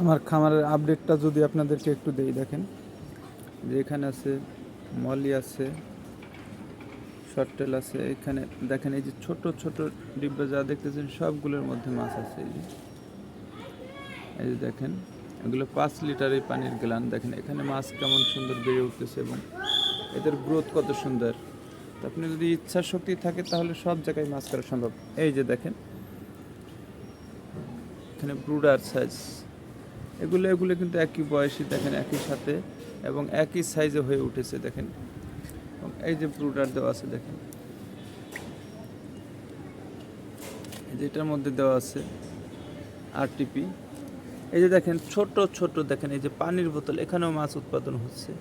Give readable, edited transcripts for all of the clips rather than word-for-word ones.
আমার খামারের আপডেটটা যদি আপনাদেরকে একটু দেই, দেখেন যে এখানে আছে মলি আছে, শর্টটেল আছে। এখানে দেখেন এই যে ছোট ছোট ডিব্বা যা দেখতেছেন সবগুলোর মধ্যে মাছ আছে। এই যে দেখেন এগুলো 5 লিটারের পানির গ্লান। দেখেন এখানে মাছ কেমন সুন্দর বেড়ে উঠতেছে এবং এদের গ্রোথ কত সুন্দর। তো আপনি যদি ইচ্ছা শক্তি থাকে তাহলে সব জায়গায় মাছ করা সম্ভব। এই যে দেখেন এখানে ব্রুডার সাইজ, এগুলো কিন্তু একই বয়সী, দেখেন একই সাথে এবং একই সাইজে হয়ে উঠেছে। দেখেন এবং এই যে ব্রুডার দেওয়া আছে, দেখেন এই যে এটার মধ্যে দেওয়া আছে আরটিপি। এই যে দেখেন ছোট ছোট, দেখেন এই যে পানির বোতল, এখানেও মাছ উৎপাদন হচ্ছে।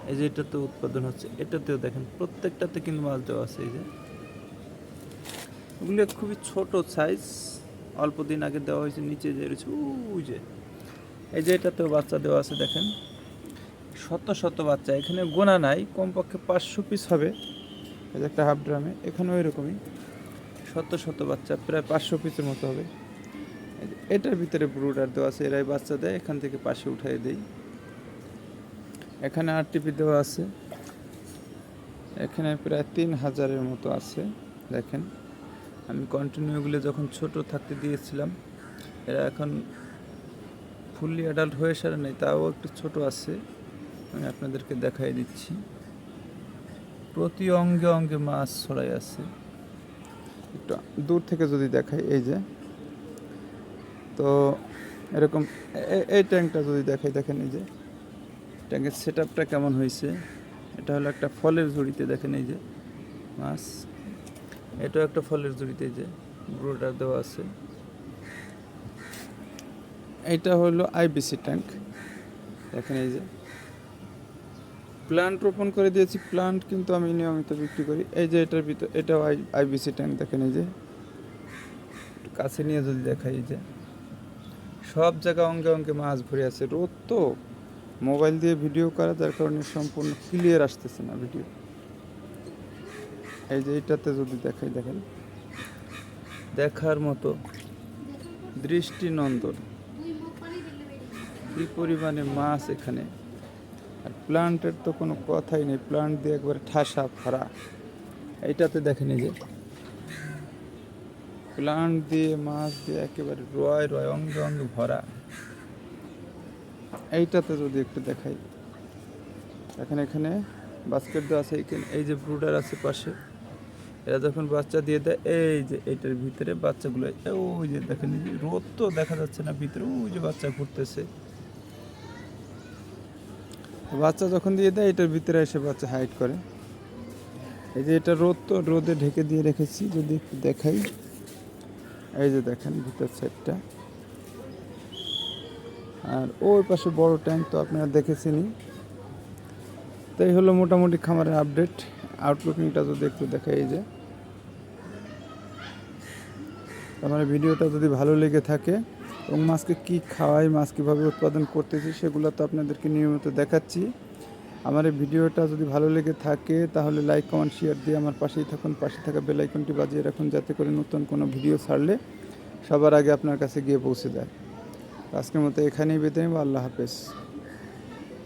এই যে এটাতেও উৎপাদন হচ্ছে, এটাতেও দেখেন প্রত্যেকটাতে কিন্তু মাছ দেওয়া আছে। এই যে এগুলো খুবই ছোট সাইজ, অল্প দিন আগে দেওয়া হয়েছে। নিচে যে রয়েছে ওই যে এই যে এটাতেও বাচ্চা দেওয়া আছে। দেখেন শত শত বাচ্চা, এখানে গোনা নাই, কমপক্ষে 500 পিস হবে। এই যে একটা হাফ ড্রামে, এখানেও এরকমই শত শত বাচ্চা, প্রায় 500 পিসের মতো হবে। এটার ভিতরে ব্রুডার দেওয়া আছে, এরাই বাচ্চা দেয়, এখান থেকে পাশে উঠাই দেই। এখানে আরটিপি দেওয়া আছে, এখানে প্রায় 3000-এর মতো আছে। দেখেন আমি কন্টিনিউ এগুলো যখন ছোট থাকতে দিয়েছিলাম, এরা এখন ফুললি অ্যাডাল্ট হয়ে সারে নেই, তাও একটু ছোট আছে। আমি আপনাদেরকে দেখাই দিচ্ছি, প্রতি অঙ্গে অঙ্গে মাছ ছড়াই আছে। একটু দূর থেকে যদি দেখাই, এই যে তো এরকম এই ট্যাঙ্কটা যদি দেখাই, দেখেন এই যে ট্যাঙ্কের সেট আপটা কেমন হয়েছে। এটা হলো একটা ফলের ঝুড়িতে, দেখেন এই যে মাছ, এটাও একটা ফলের ঝুড়িতে যে ব্রুডার দেওয়া আছে। এইটা হলো আইবিসি ট্যাঙ্ক, দেখেন এই যে প্লান্ট রোপণ করে দিয়েছি। প্লান্ট কিন্তু আমি নিয়মিত বিক্রি করি। এই যে এটার ভিতর, এটাও আইবিসি ট্যাঙ্ক, দেখেন এই যে কাছে নিয়ে যদি দেখাই, এই যে সব জায়গা অঙ্গে অঙ্গে মাছ ভরে আছে। রোদ তো, মোবাইল দিয়ে ভিডিও করা, যার কারণে সম্পূর্ণ ক্লিয়ার আসতেছে না ভিডিও। এই যে এইটাতে যদি দেখাই, দেখেন দেখার মতো দৃষ্টিনন্দন কি পরিমাণে মাছ এখানে। আর প্লান্টের তো কোনো কথাই নেই, প্লান্ট দিয়ে একবারে ঠাসা ভরা। এইটাতে দেখেন এই যে প্লান্ট দিয়ে মাছ দিয়ে একেবারে রয় রয় অঙ্গে অঙ্গে ভরা। এইটাতে যদি একটু দেখাই, দেখেন এখানে বাস্কেট দেওয়া আছে, এই যে ব্রুডার আছে পাশে, এরা যখন বাচ্চা দিয়ে দেয়, এই যে এইটার ভিতরে বাচ্চাগুলো, ওই যে দেখেন এই যে রোদ তো দেখা যাচ্ছে না ভিতরে, ওই যে বাচ্চা ঘুরতেছে। বাচ্চা যখন দিয়ে দেয় এটার ভিতরে এসে বাচ্চা হাইড করে। এই যে এটা রোদ তো, রোদে ঢেকে দিয়ে রেখেছি, যদি একটু দেখাই, এই যে দেখেন ভিতর সাইডটা। আর ওই পাশে বড় ট্যাঙ্ক তো আপনারা দেখেছেনই। তাই হলো মোটামুটি খামারের আপডেট। আউটলুকিংটা যদি একটু দেখাই, এই যে আমার ভিডিওটা যদি ভালো লেগে থাকে এবং মাছকে কী খাওয়াই, মাছ কীভাবে উৎপাদন করতেছি, সেগুলো তো আপনাদেরকে নিয়মিত দেখাচ্ছি। আমার এই ভিডিওটা যদি ভালো লেগে থাকে তাহলে লাইক কমেন্ট শেয়ার দিয়ে আমার পাশেই থাকুন, পাশে থাকা বেল আইকনটি বাজিয়ে রাখুন, যাতে করে নতুন কোনো ভিডিও ছাড়লে সবার আগে আপনার কাছে গিয়ে পৌঁছে যায়। আজকের মতো এখানেই বিদায় নেব। আল্লাহ হাফেজ।